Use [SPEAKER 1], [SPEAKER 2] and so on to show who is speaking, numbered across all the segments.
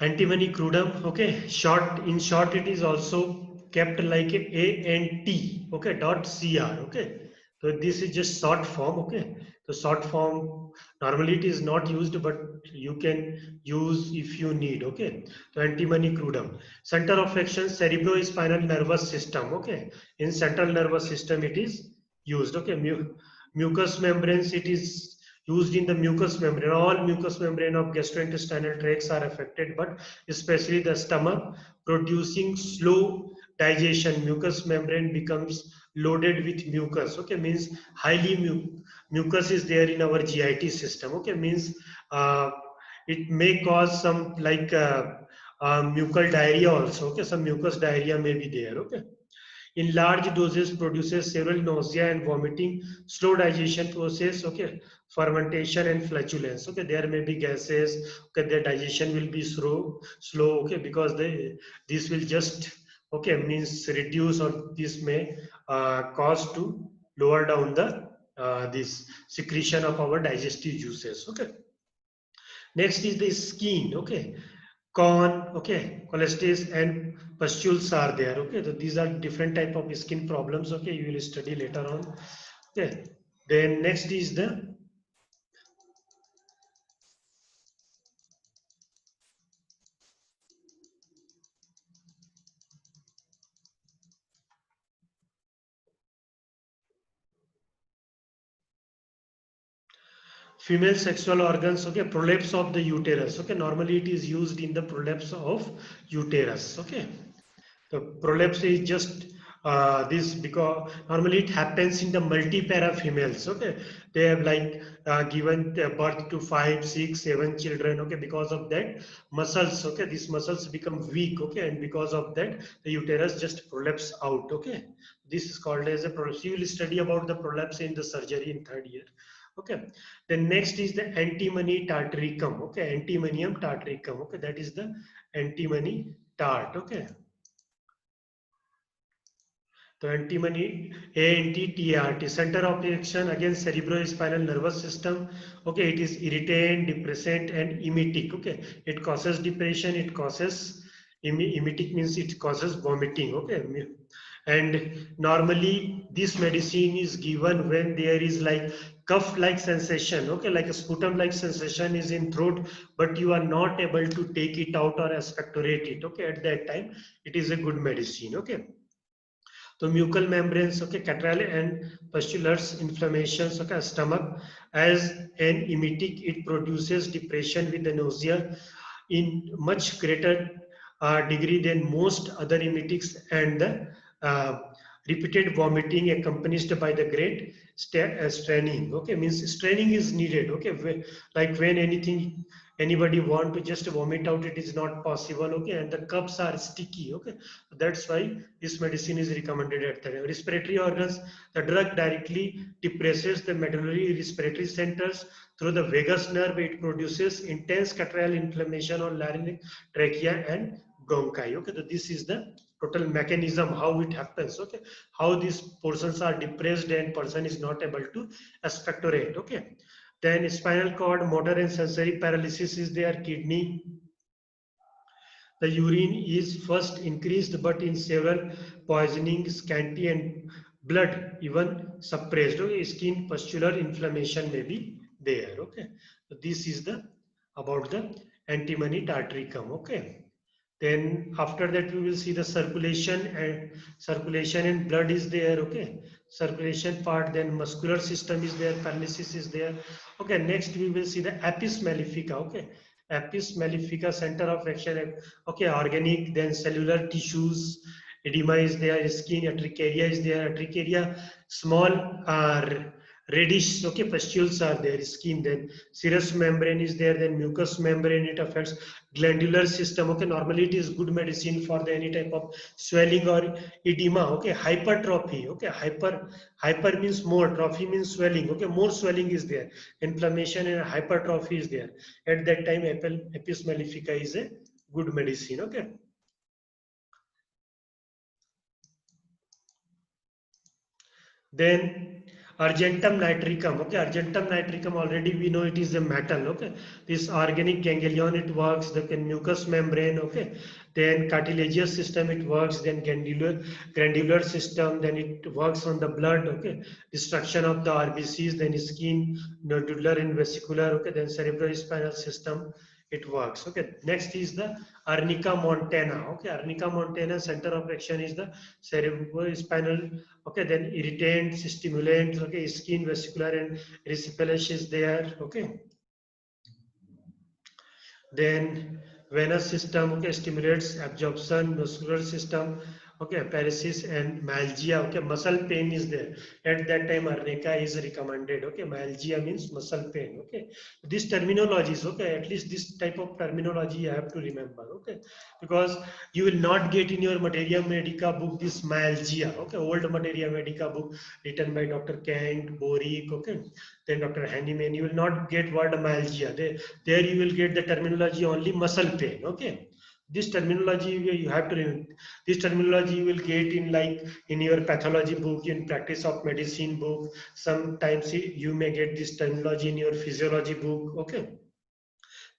[SPEAKER 1] Antimony crudum, okay, in short, it is also kept like a ANT, okay, .cr, okay. So this is just short form, okay. The short form, normally it is not used, but you can use if you need, okay. So antimony crudum. Center of action, cerebrospinal nervous system, okay. In central nervous system, it is used, okay. Mucous membranes, it is used in the mucous membrane. All mucous membrane of gastrointestinal tracts are affected, but especially the stomach, producing slow digestion. Mucous membrane becomes loaded with mucus. Okay, means highly mucus is there in our GIT system. Okay, means uh, it may cause some like mucal diarrhea also. Okay, some mucus diarrhea may be there. Okay, in large doses produces several nausea and vomiting, slow digestion process, okay, fermentation and flatulence, okay, there may be gases, okay, their digestion will be slow, okay, because this will just, okay, means reduce, or this may cause to lower down the this secretion of our digestive juices, okay. Next is the skin, okay. Corn, okay, cholesterol and pustules are there, okay. So these are different type of skin problems, okay. You will study later on, okay. Then next is the female sexual organs, okay, prolapse of the uterus, okay. Normally it is used in the prolapse of uterus, okay. The prolapse is just this because normally it happens in the multipara females. Okay, they have like given birth to 5, 6, 7 children. Okay, because of that muscles. Okay, these muscles become weak. Okay, and because of that the uterus just prolapse out. Okay, this is called as a prolapse. You will study about the prolapse in the surgery in third year. Okay, then next is the antimony tartaricum. Okay, antimonium tartaricum. Okay, that is the antimony tart. Okay. The antimony ANTTRT, center of action against cerebrospinal nervous system. Okay, it is irritant, depressant, and emetic. Okay, it causes depression. It causes emetic means it causes vomiting. Okay, and normally this medicine is given when there is like cough-like sensation. Okay, like a sputum-like sensation is in throat, but you are not able to take it out or expectorate it. Okay, at that time it is a good medicine. Okay. So mucal membranes, okay, catarrhal and pustulars, inflammations, okay, stomach. As an emetic, it produces depression with the nausea in much greater degree than most other emetics, and the repeated vomiting accompanied by the great straining. Okay, means straining is needed. Okay, like when anybody want to just vomit out, it is not possible. Okay, and the cups are sticky. Okay, that's why this medicine is recommended at the respiratory organs. The drug directly depresses the medullary respiratory centers through the vagus nerve. It produces intense catarrhal inflammation on larynx, trachea, and bronchi. Okay, so this is the total mechanism how it happens. Okay, how these portions are depressed and person is not able to expectorate. Okay, then spinal cord, motor and sensory paralysis is there. Kidney, the urine is first increased, but in several poisoning, scanty, and blood even suppressed. Okay, skin pustular inflammation may be there. Okay, so this is the about the antimony tartaricum. Okay, then after that we will see the circulation and blood is there. Okay, circulation part, then muscular system is there, paralysis is there. Okay, next we will see the apis mellifica. Okay, apis mellifica, center of action. Okay, organic, then cellular tissues, edema is there, skin, urticaria is there. Urticaria, small reddish, okay, pustules are there, skin, then serous membrane is there, then mucous membrane, it affects glandular system. Okay, normally it is good medicine for the any type of swelling or edema. Okay, hypertrophy. Okay, hyper means more, trophy means swelling. Okay, more swelling is there, inflammation and hypertrophy is there. At that time apis mellifica is a good medicine. Okay, then Argentum nitricum, okay, argentum nitricum already we know it is a metal, okay. This organic ganglion it works, the mucous membrane, okay. Then cartilaginous system it works, then glandular system, then it works on the blood, okay. Destruction of the RBCs, then skin, nodular and vesicular, okay. Then cerebrospinal system it works, okay. Next is the arnica montana, okay. Arnica montana center of action is the cerebrospinal, okay. Then irritants, stimulants, okay. Skin, vesicular and erysipelas is there, okay. Then venous system, okay, stimulates absorption, muscular system, okay, paresis and myalgia, okay, muscle pain is there. At that time arnica is recommended, okay. Myalgia means muscle pain, okay. This terminologies, okay, at least this type of terminology you have to remember, okay, because you will not get in your materia medica book this myalgia, okay. Old materia medica book written by Dr. Kent, Boric, okay, then Dr. Hahnemann, you will not get word myalgia. There you will get the terminology only muscle pain, okay. This terminology you have to remember. This terminology you will get in like in your pathology book, in practice of medicine book. Sometimes you may get this terminology in your physiology book, okay.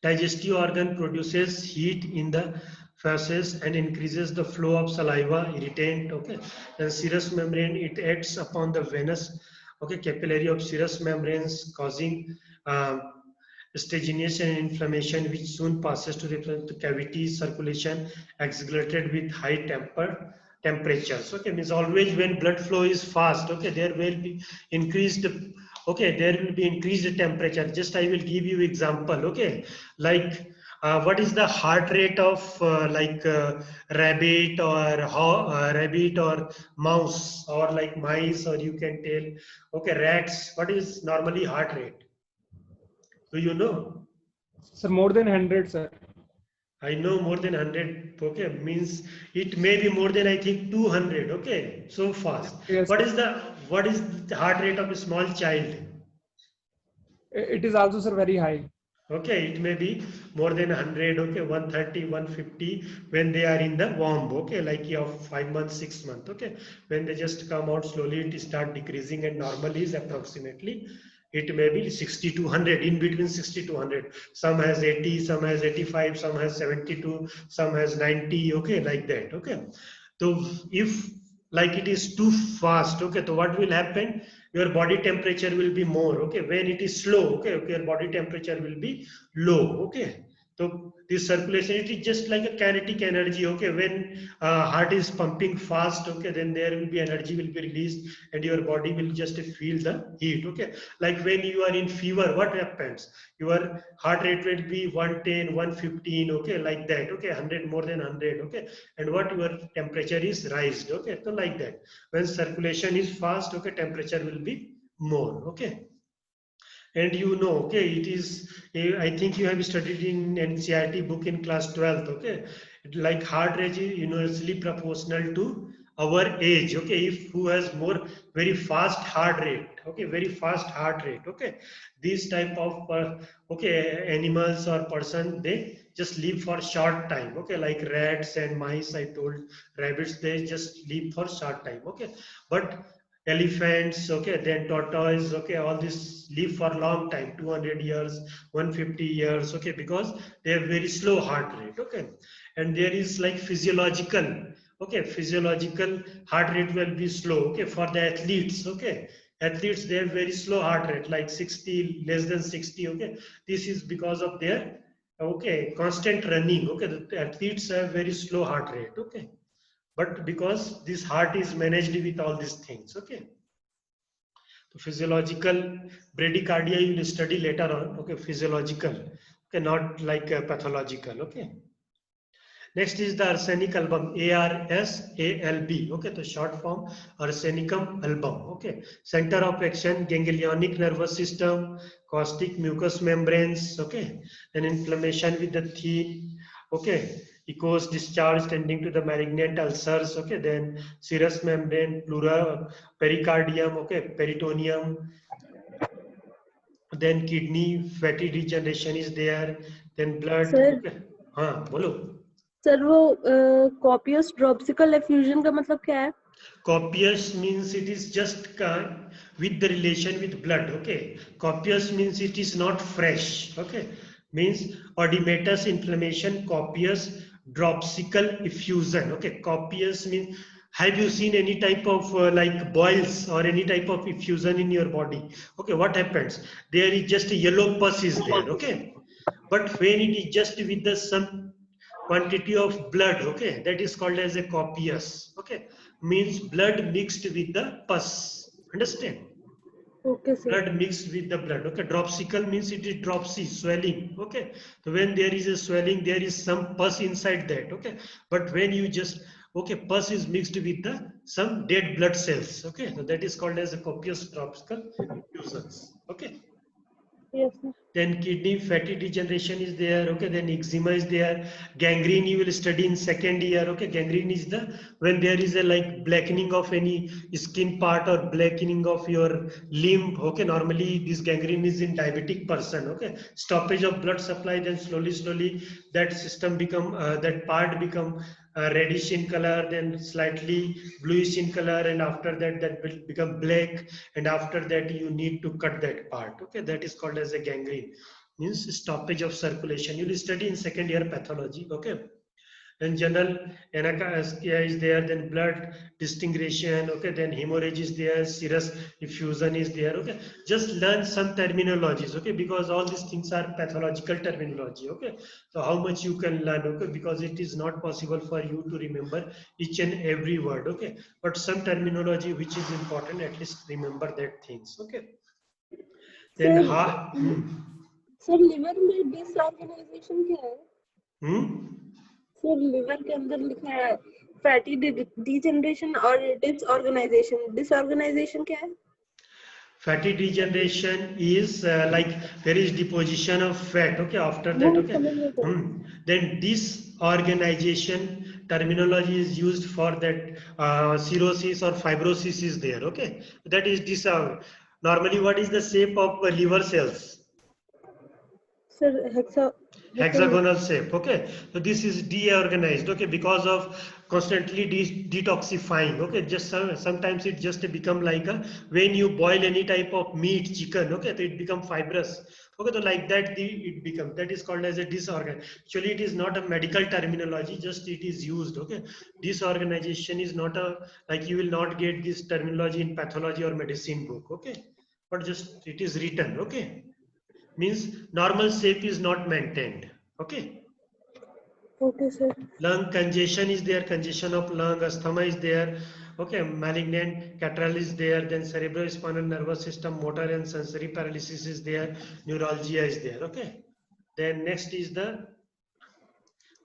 [SPEAKER 1] Digestive organ produces heat in the feces and increases the flow of saliva, irritant, okay. And serous membrane, it acts upon the venous, okay, capillary of serous membranes, causing stagnation and inflammation, which soon passes to the cavity circulation, exaggerated with high temperatures, okay. Means always when blood flow is fast, okay, there will be increased, okay, there will be increased temperature. Just I will give you example, okay. Like what is the heart rate of rabbit or rabbit or mouse or like mice, or you can tell, okay, rats, what is normally heart rate? Do you know?
[SPEAKER 2] Sir, more than 100, sir.
[SPEAKER 1] I know more than 100, okay, means it may be more than I think 200, okay, so fast.
[SPEAKER 2] Yes,
[SPEAKER 1] What
[SPEAKER 2] sir.
[SPEAKER 1] is the heart rate of a small child?
[SPEAKER 2] It is also, sir, very high.
[SPEAKER 1] Okay, it may be more than 100, okay, 130, 150 when they are in the womb, okay, like of 5 months, 6 months, okay. When they just come out slowly, it start decreasing, and normally is approximately, it may be 60 to 100, in between 60 to 100. Some has 80, some has 85, some has 72, some has 90, okay, like that, okay. So if like it is too fast, okay, so what will happen? Your body temperature will be more, okay. When it is slow, okay, your body temperature will be low, okay. So this circulation, it is just like a kinetic energy, okay. When heart is pumping fast, okay, then there will be energy will be released and your body will just feel the heat, okay. Like when you are in fever, what happens? Your heart rate will be 110, 115, okay, like that, okay, 100, more than 100, okay. And what your temperature is raised, okay. So like that, when circulation is fast, okay, temperature will be more, okay. And you know, okay, it is, I think you have studied in NCERT book in class 12th, okay. Like heart rate is universally proportional to our age, okay. If who has more very fast heart rate, okay, very fast heart rate, okay, these type of okay, animals or person, they just live for short time, okay, like rats and mice, I told, rabbits, they just live for short time, okay. But elephants, okay, then tortoise, okay, all this live for long time, 200 years, 150 years, okay, because they have very slow heart rate, okay. And there is like physiological, okay, physiological heart rate will be slow, okay, for the athletes, okay. Athletes, they have very slow heart rate, like 60, less than 60, okay. This is because of their, okay, constant running, okay. The athletes have very slow heart rate, okay. But because this heart is managed with all these things, okay. So physiological bradycardia you will study later on, okay, physiological, okay, not like pathological, okay. Next is the arsenic album, ARSALB, okay, the short form arsenicum album, okay. Center of action, ganglionic nervous system, caustic mucous membranes, okay. Then inflammation with the thin, okay, echoes discharge tending to the malignant ulcers, okay. Then serous membrane, pleura, pericardium, okay, peritoneum, then kidney, fatty regeneration is there, then blood,
[SPEAKER 3] sir
[SPEAKER 1] okay. हाँ बोलो.
[SPEAKER 3] Sir वो copious ड्रॉप्सिकल effusion का मतलब क्या है?
[SPEAKER 1] Copious means it is just with the relation with blood. Okay. Copious means it is not fresh. Okay. Means oedematous inflammation, copious, dropsical effusion. Okay. Copious means, have you seen any type of like boils or any type of effusion in your body? Okay. What happens? There is just a yellow pus is there. Okay. But when it is just with the some quantity of blood, okay, that is called as a copious. Okay, means blood mixed with the pus. Understand?
[SPEAKER 3] Okay, sir.
[SPEAKER 1] Blood mixed with the blood. Okay, dropsical means it is dropsy, swelling. Okay, so when there is a swelling, there is some pus inside that. Okay, but when you just, okay, pus is mixed with the some dead blood cells. Okay, so that is called as a copious dropsical effusions. Okay.
[SPEAKER 3] Yes, sir.
[SPEAKER 1] Then kidney fatty degeneration is there. Okay, then eczema is there. Gangrene you will study in second year. Okay, gangrene is the when there is a like blackening of any skin part or blackening of your limb. Okay, normally this gangrene is in diabetic person. Okay, stoppage of blood supply, then slowly that system become that part become reddish in color, then slightly bluish in color, and after that that will become black, and after that you need to cut that part. Okay, that is called as a gangrene, means stoppage of circulation. You will study in second year pathology. Okay, then general anesthesia is there, then blood distinction. Okay, then hemorrhage is there, serous effusion is there. Okay, just learn some terminologies. Okay, because all these things are pathological terminology. Okay, so how much you can learn. Okay, because it is not possible for you to remember each and every word. Okay, but some terminology which is important, at least remember that things. Okay, then
[SPEAKER 3] sir
[SPEAKER 1] ha
[SPEAKER 3] sir liver में disorganisation क्या है? Sir liver के अंदर लिखा है fatty degeneration और disorganisation क्या है?
[SPEAKER 1] Fatty degeneration is like there is deposition of fat. Okay, after that, okay. Then this organization terminology is used for that cirrhosis or fibrosis is there. Okay, that is this. Normally, what is the shape of liver cells?
[SPEAKER 3] Sir
[SPEAKER 1] Hexagonal shape. Okay, so this is deorganized. Okay, because of constantly detoxifying. Okay, just sometimes it just become like a, when you boil any type of meat, chicken. Okay, so it become fibrous. Okay, so like that it becomes, that is called as a disorgan. Actually, it is not a medical terminology, just it is used. Okay, disorganization is not a, like you will not get this terminology in pathology or medicine book. Okay, but just it is written. Okay, means normal shape is not maintained. Okay.
[SPEAKER 3] Okay, sir.
[SPEAKER 1] Lung congestion is there, congestion of lung, asthma is there. Okay, malignant catarrh is there, then cerebrospinal nervous system, motor and sensory paralysis is there, neuralgia is there. Okay, then next is the,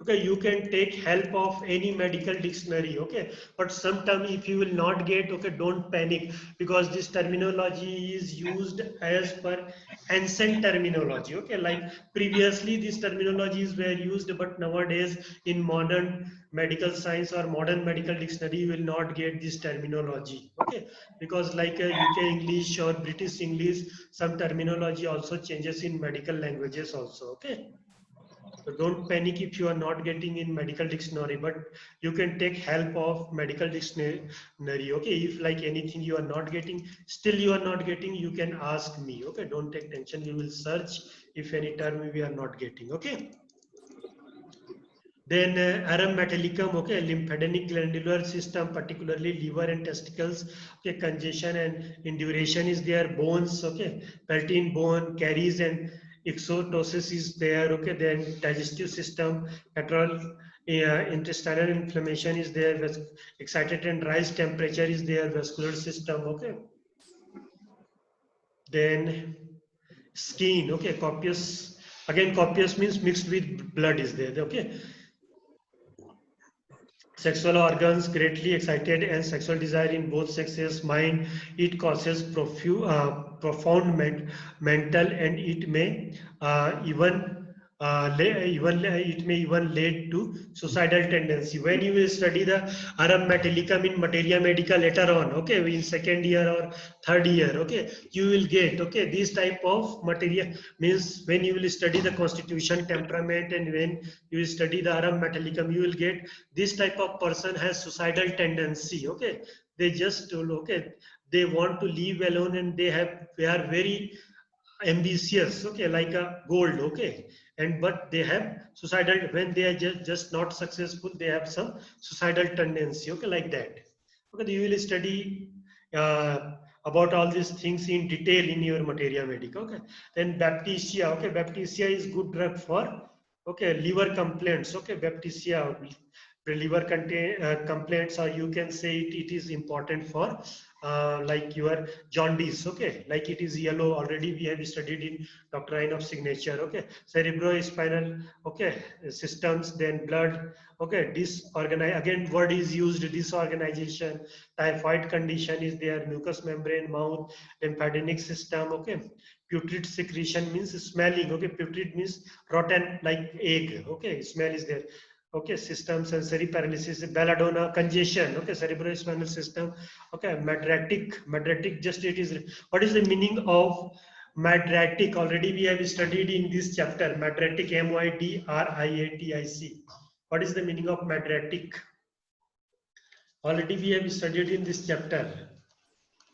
[SPEAKER 1] okay, you can take help of any medical dictionary. Okay, but sometimes if you will not get, okay, don't panic, because this terminology is used as per ancient terminology. Okay, like previously these terminologies were used, but nowadays in modern medical science or modern medical dictionary you will not get this terminology. Okay, because like UK English or British English, some terminology also changes in medical languages also. Okay, so don't panic if you are not getting in medical dictionary, but you can take help of medical dictionary. Okay, if like anything you are not getting, still you are not getting, you can ask me. Okay, don't take tension. We will search if any term we are not getting. Okay. Then arum metallicum, okay, lymphadentic glandular system, particularly liver and testicles, okay, congestion and induration is there, bones, okay, peltine bone carries and exotosis is there, okay, then digestive system, lateral intestinal inflammation is there, excited and rise temperature is there, vascular system, okay. Then skin, okay, copious, again copious means mixed with blood is there, okay. Sexual organs greatly excited and sexual desire in both sexes, mind, it causes profound mental, and it may even it may even lead to suicidal tendency. When you will study the aram metallicum in materia medica later on, okay, in second year or third year, okay, you will get, okay, this type of materia means when you will study the constitution, temperament, and when you will study the aram metallicum, you will get this type of person has suicidal tendency, okay. They just, okay, they want to live alone and they are very ambitious, okay, like a gold, okay, and but they have suicidal when they are just not successful, they have some suicidal tendency, okay, like that. Okay, you will study about all these things in detail in your materia medica, okay. Then baptisia, okay, baptisia is good drug for, okay, liver complaints, okay, baptisia liver complaints, or you can say it is important for like your jaundice, okay, like it is yellow, already we have studied in doctrine of signature, okay, cerebrospinal, okay, systems, then blood, okay, disorganize, again word is used, disorganization, typhoid condition is there, mucous membrane, mouth, lymphatic system, okay, putrid secretion means smelling, okay, putrid means rotten like egg, okay, smell is there, okay, system, sensory paralysis, belladonna, congestion, okay, cerebrospinal system, okay, madratic, just it is, what is the meaning of madratic? Already we have studied in this chapter, madratic, MYDRIATIC. What is the meaning of madratic? Already we have studied in this chapter.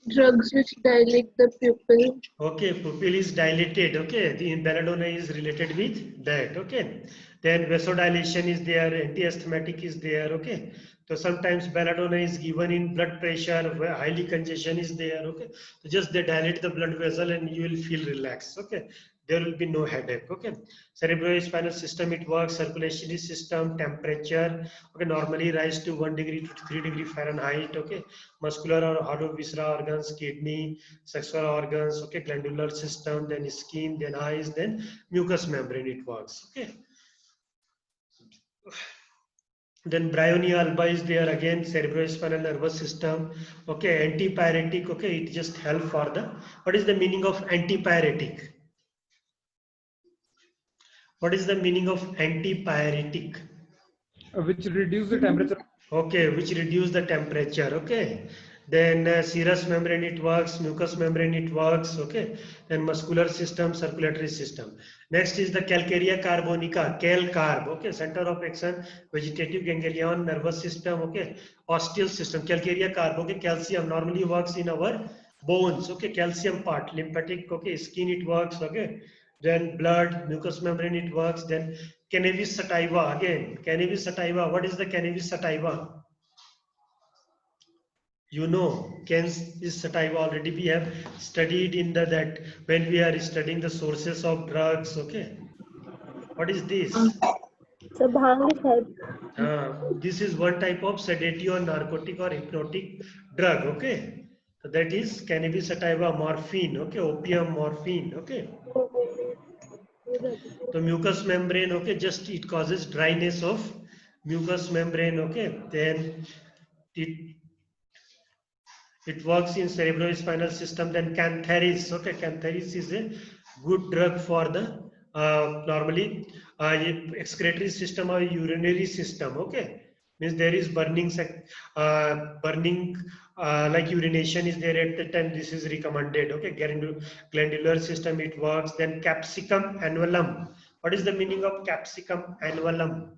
[SPEAKER 3] Drugs which dilate the pupil.
[SPEAKER 1] Okay, pupil is dilated, okay, the belladonna is related with that, okay. Then vasodilation is there, antiasthmatic is there, okay. So sometimes belladonna is given in blood pressure, where highly congestion is there, okay. So just they dilate the blood vessel and you will feel relaxed, okay. There will be no headache, okay. Cerebrospinal system, it works, circulatory system, temperature, okay, normally rise to 1 degree to 3 degree Fahrenheit, okay. Muscular or hollow viscera organs, kidney, sexual organs, okay, glandular system, then skin, then eyes, then mucous membrane, it works, okay. Then bryonia alba is there, again cerebrospinal nervous system, okay, antipyretic, okay, it just help for the, what is the meaning of antipyretic? What is the meaning of antipyretic?
[SPEAKER 2] Which reduce the temperature.
[SPEAKER 1] Okay, which reduce the temperature, okay. Then serous membrane, it works, mucous membrane, it works, okay. Then muscular system, circulatory system. Next is the calcarea carbonica, cal carb, okay, center of action, vegetative ganglion, nervous system, okay, osteal system, calcarea carb, okay, calcium normally works in our bones, okay, calcium part, lymphatic, okay, skin, it works, okay. Then blood, mucous membrane, it works. Then cannabis sativa, again cannabis sativa. What is the cannabis sativa? You know, cannabis sativa, already we have studied in that when we are studying the sources of drugs, okay. What is this?
[SPEAKER 3] So bhang
[SPEAKER 1] This is one type of sedative or narcotic or hypnotic drug, okay. So that is cannabis sativa, morphine, okay, opium, morphine, okay. The mucous membrane, okay, just it causes dryness of mucous membrane, okay. Then it works in cerebrospinal system. Then cantharis, okay, cantharis is a good drug for the normally excretory system or urinary system, okay. Means there is burning like urination is there at the time, this is recommended, okay. Glandular system, it works. Then capsicum annuum. What is the meaning of capsicum annuum?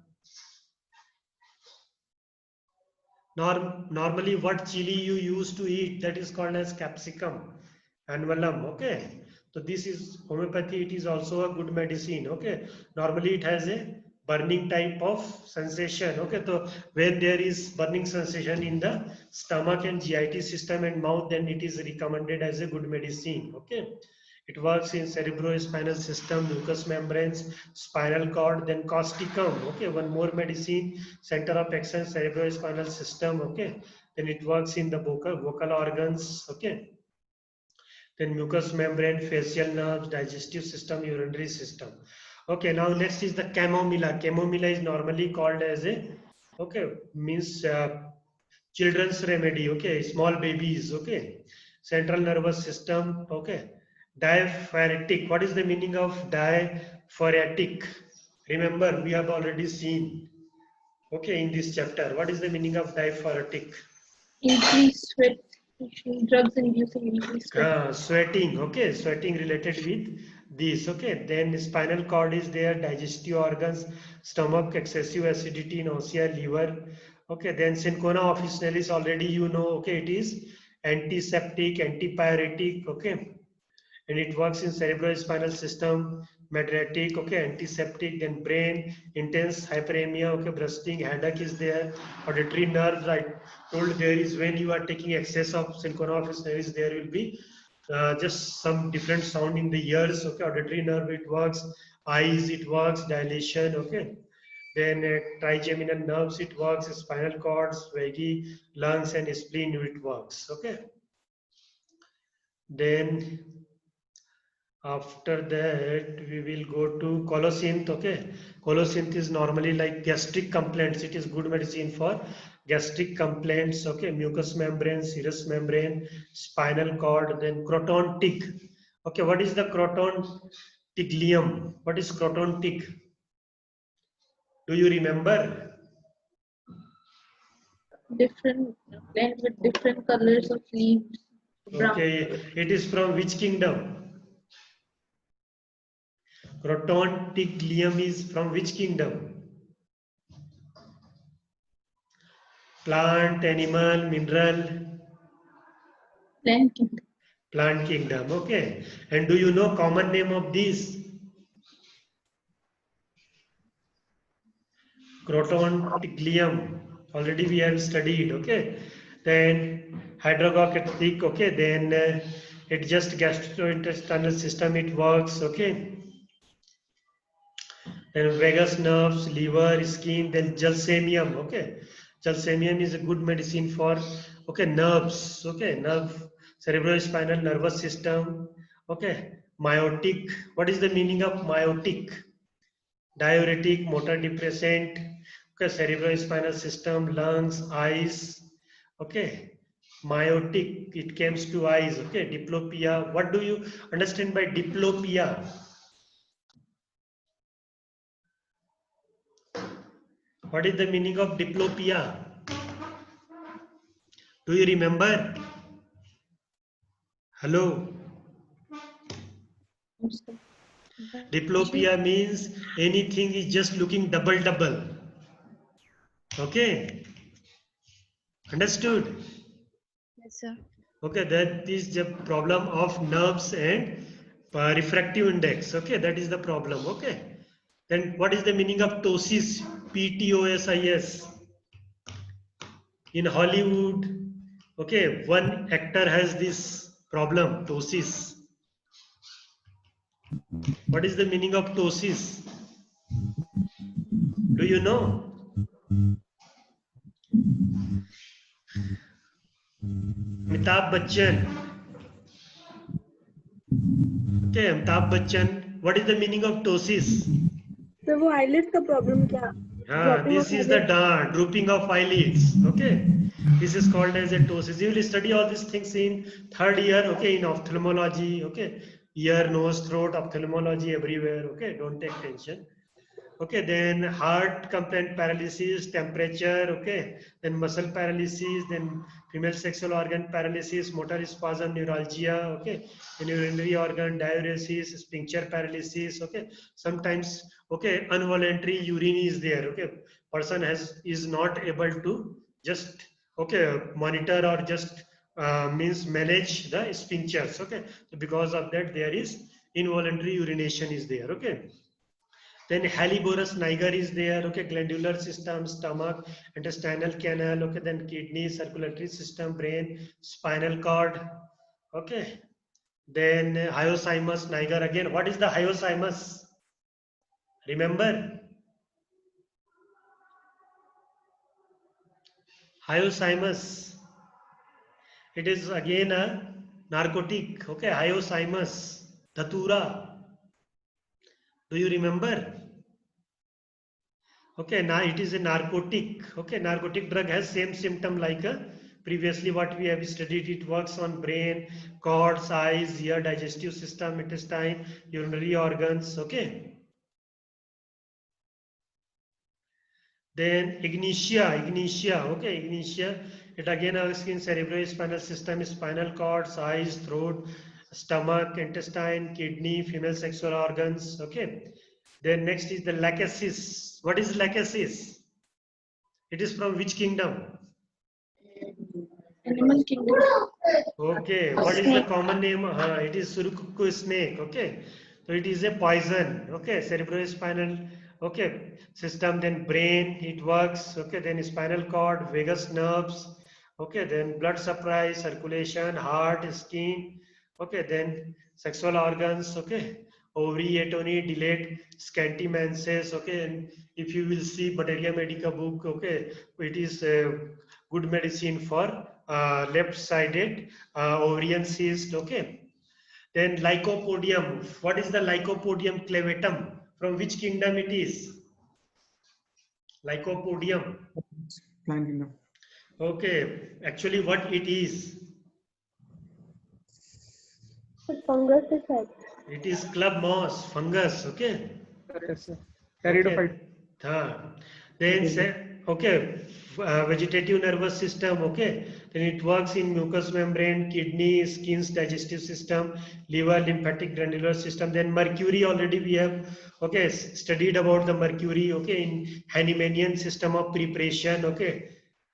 [SPEAKER 1] Normally what chili you used to eat, that is called as capsicum annuum, okay. So this is homeopathy, it is also a good medicine, okay. Normally it has a burning type of sensation, okay. So when there is burning sensation in the stomach and GIT system and mouth, then it is recommended as a good medicine, okay. It works in cerebrospinal system, mucous membranes, spinal cord, then causticum, okay, one more medicine, center of action, cerebrospinal system, okay. Then it works in the vocal organs, okay. Then mucous membrane, facial nerves, digestive system, urinary system. Okay, now next is the chamomilla. Chamomilla is normally called as a, okay, means children's remedy, okay, small babies, okay. Central nervous system, okay. Diaphoretic. What is the meaning of diaphoretic? Remember, we have already seen, okay, in this chapter. What is the meaning of diaphoretic?
[SPEAKER 4] Increased sweat. Drugs inducing increased sweat.
[SPEAKER 1] Sweating, okay, sweating related with this, okay. Then spinal cord is there, digestive organs, stomach, excessive acidity, nausea, liver, okay. Then cinchona officinalis already you know, okay, it is antiseptic, antipyretic, okay, and it works in cerebrospinal system, medretic, okay, antiseptic, then brain, intense hyperemia, okay, bursting, headache is there, auditory nerves, I told there is when you are taking excess of cinchona officinalis, there will be just some different sound in the ears, okay, auditory nerve it works, eyes it works, dilation, okay. Then trigeminal nerves it works, spinal cords, vagus, lungs and spleen it works, okay. Then after that, we will go to colocynth. Okay, colocynth is normally like gastric complaints. It is good medicine for gastric complaints. Okay, mucous membrane, serous membrane, spinal cord, then croton tick. Okay, what is the croton tiglium? What is croton tick? Do you remember?
[SPEAKER 4] Different blend with different colors of leaves. Brown.
[SPEAKER 1] Okay, it is from which kingdom? Croton tiglium is from which kingdom? Plant, animal, mineral?
[SPEAKER 4] Plant kingdom.
[SPEAKER 1] Plant kingdom, okay. And do you know common name of these? Croton tiglium. Already we have studied, okay. Then hydrogocatic, okay. Then it just gastrointestinal system it works, okay. Then vagus nerves, liver, skin, then jalsemium, okay. Jalsemium is a good medicine for, okay, nerves, okay, nerve, cerebrospinal nervous system, okay. Meiotic, what is the meaning of meiotic? Diuretic, motor depressant, okay, cerebrospinal system, lungs, eyes, okay. Meiotic, it comes to eyes, okay. Diplopia, what do you understand by diplopia? What is the meaning of diplopia? Do you remember? Hello? Diplopia means anything is just looking double. Okay? Understood?
[SPEAKER 5] Yes, sir.
[SPEAKER 1] Okay, that is the problem of nerves and refractive index. Okay, that is the problem. Okay. Then what is the meaning of ptosis? Ptosis. In Hollywood, okay, one actor has this problem, ptosis. What is the meaning of ptosis? Do you know? Amitabh Bachchan. Okay, Amitabh Bachchan. What is the meaning of ptosis?
[SPEAKER 3] So वो eyelid का problem क्या?
[SPEAKER 1] This is the drooping of eyelids. Okay, this is called as a ptosis. You will study all these things in third year. Okay, in ophthalmology. Okay, ear, nose, throat, ophthalmology everywhere. Okay, don't take tension. Okay, then heart complaint, paralysis, temperature, okay, then muscle paralysis, then female sexual organ paralysis, motor spasm, neuralgia, okay, then urinary organ diuresis, sphincter paralysis, okay, sometimes, okay, involuntary urine is there, okay, person is not able to just, okay, monitor or just means manage the sphincters, okay, so because of that there is involuntary urination is there, okay. Then Haliborus niger is there, okay, glandular system, stomach, intestinal canal, okay, then kidney, circulatory system, brain, spinal cord, okay. Then Hyoscyamus niger again. What is the Hyoscyamus? Remember? Hyoscyamus. It is again a narcotic, okay, Hyoscyamus, Dhatura. Do you remember? Okay, now it is a narcotic. Okay, narcotic drug has same symptom like previously what we have studied. It works on brain, cords, eyes, ear, digestive system, intestine, urinary organs. Okay. Then ignitia, okay, ignitia. It again asks in cerebrospinal system, spinal cords, eyes, throat, stomach, intestine, kidney, female sexual organs, okay. Then next is the lachesis. What is lachesis? It is from which kingdom?
[SPEAKER 4] Animal kingdom.
[SPEAKER 1] Okay, what is the common name? It is Surukuku snake. Okay, so it is a poison. Okay, cerebrospinal. Okay, system. Then brain. It works. Okay, then spinal cord, vagus nerves. Okay, then blood supply, circulation, heart, skin. Okay, then sexual organs. Okay, ovary, atony, delayed scanty menses. Okay, and if you will see Materia Medica book. Okay, it is good medicine for left-sided ovarian cyst. Okay, then lycopodium. What is the lycopodium clavatum? From which kingdom it is? Lycopodium.
[SPEAKER 2] Plant kingdom.
[SPEAKER 1] Okay, actually what it is?
[SPEAKER 3] fungus effect.
[SPEAKER 1] It is club moss, fungus. Okay.
[SPEAKER 2] Yes, sir.
[SPEAKER 1] Okay.
[SPEAKER 2] Pteridophyte.
[SPEAKER 1] Then say, okay, vegetative nervous system. Okay, then it works in mucous membrane, kidney, skin's digestive system, liver, lymphatic granular system. Then mercury already we have, okay, studied about the mercury. Okay, in Hahnemannian system of preparation. Okay,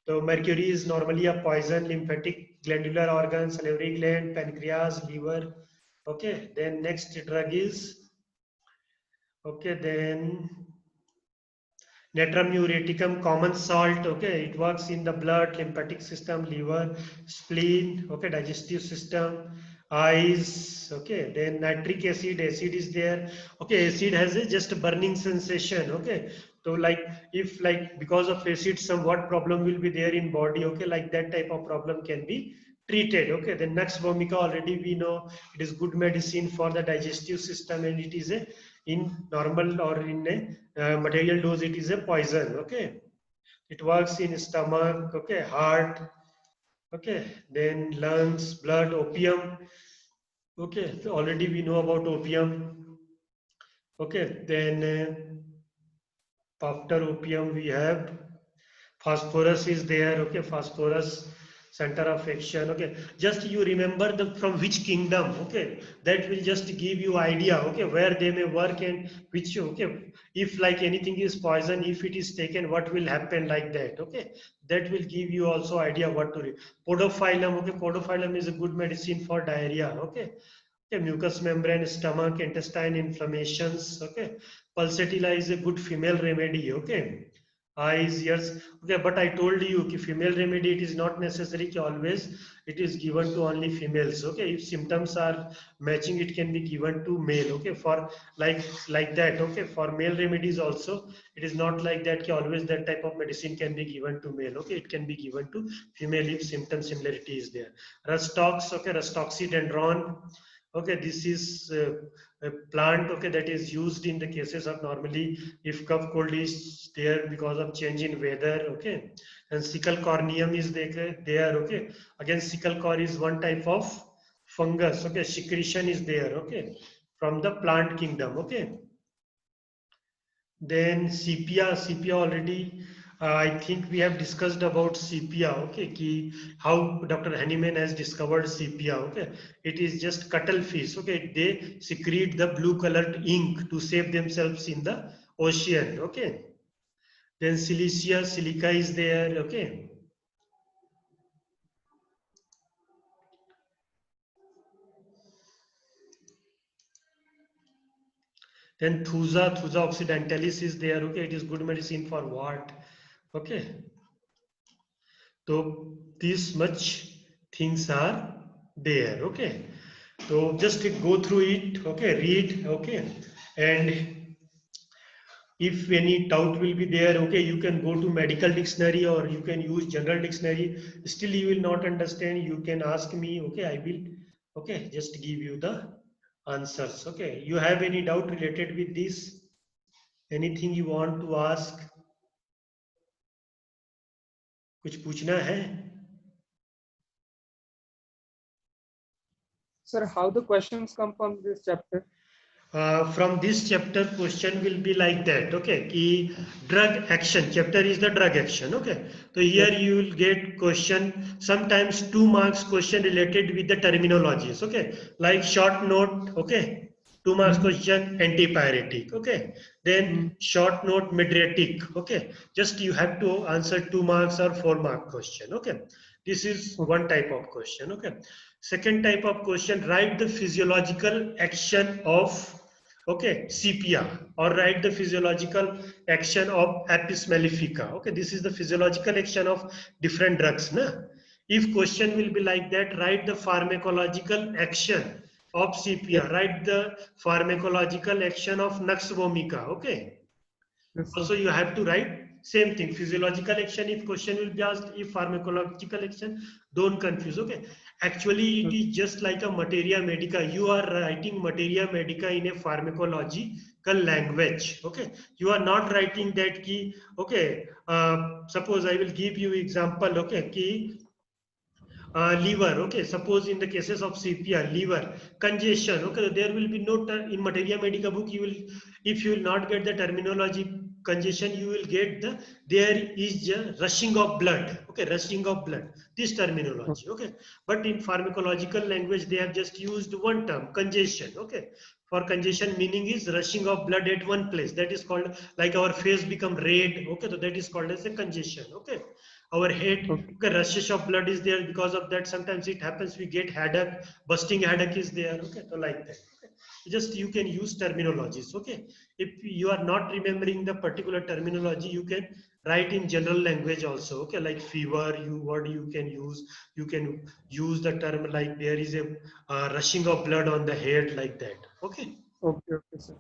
[SPEAKER 1] so mercury is normally a poison, lymphatic glandular organ, salivary gland, pancreas, liver. Okay, then next drug is, okay, then Natrum muriaticum, common salt. Okay, it works in the blood, lymphatic system, liver, spleen. Okay, digestive system, eyes. Okay, then nitric acid. Acid is there. Okay, acid has a just burning sensation. Okay, so like if like because of acid, somewhat problem will be there in body. Okay, like that type of problem can be treated. Okay, then Nux vomica already we know it is good medicine for the digestive system, and it is a in normal or in a material dose it is a poison. Okay, it works in stomach. Okay, heart. Okay, then lungs, blood, opium. Okay, so already we know about opium. Okay, then after opium we have phosphorus is there. Okay, phosphorus, center of action. Okay, just you remember the from which kingdom. Okay, that will just give you idea. Okay, where they may work and which. Okay, if like anything is poison, if it is taken, what will happen like that. Okay, that will give you also idea what to read. Podophyllum. Okay, podophyllum is a good medicine for diarrhea. Okay. Okay, mucous membrane, stomach, intestine inflammations. Okay, pulsatilla is a good female remedy. Okay, eyes, ears. Okay, but I told you कि female remedy it is not necessary कि always it is given to only females. Okay, if symptoms are matching, it can be given to male. Okay, for like that. Okay, for male remedies also it is not like that कि always that type of medicine can be given to male. Okay, it can be given to female if symptom similarity is there. Rustox. Okay, rustoxydendron. Okay, this is a plant. Okay, that is used in the cases of normally if cough cold is there because of change in weather. Okay, and sickle corneum is there. Okay, again sickle core is one type of fungus. Okay, secretion is there. Okay, from the plant kingdom. Okay, then sepia already. I think we have discussed about sepia. Okay, ki how Dr. Hahnemann has discovered sepia. Okay, it is just cuttlefish. Okay, they secrete the blue colored ink to save themselves in the ocean. Okay, then silica is there. Okay, then thuja occidentalis is there. Okay, it is good medicine for what? Okay, so this much things are there. Okay, so just go through it. Okay, read. Okay, and if any doubt will be there, okay, you can go to medical dictionary or you can use general dictionary. Still you will not understand, you can ask me. Okay, I will, okay, just give you the answers. Okay, you have any doubt related with this? Anything you want to ask? कुछ पूछना है?
[SPEAKER 2] Sir, how the questions come from this chapter?
[SPEAKER 1] From this chapter question will be like that, okay, ki drug action, chapter is the drug action, okay. So here you will get question, sometimes 2 marks question related with the terminologies, okay, like short note, okay, 2 marks question antipyretic, okay, then short note mydriatic, okay, just you have to answer 2 marks or 4 mark question, okay. This is one type of question, okay. Second type of question, write the physiological action of, okay, CPR, or write the physiological action of apis mellifica. Okay, this is the physiological action of different drugs. Na? If question will be like that, write the pharmacological action of CPR, write the pharmacological action of Nux vomica. Okay.
[SPEAKER 2] Yes,
[SPEAKER 1] Also, you have to write same thing, physiological action. If question will be asked, if pharmacological action, don't confuse. Okay, actually it is just like a materia medica. You are writing materia medica in a pharmacological language. Okay, you are not writing that key. Okay, suppose I will give you example. Okay, key liver. Okay, suppose in the cases of CPR, liver congestion. Okay, there will be no in materia medica book. You will, if you will not get the terminology congestion, you will get the there is a rushing of blood. Okay, rushing of blood. This terminology. Okay, but in pharmacological language they have just used one term, congestion. Okay, for congestion meaning is rushing of blood at one place. That is called, like our face become red. Okay, so that is called as a congestion. Okay, our head, okay, rushes of blood is there, because of that sometimes it happens we get headache, busting headache is there. Okay, so like that. Okay. Just you can use terminologies. Okay, if you are not remembering the particular terminology, you can write in general language also. Okay, like fever, what you can use, you can use the term like there is a rushing of blood on the head, like that. Okay.
[SPEAKER 2] Okay, okay, sir.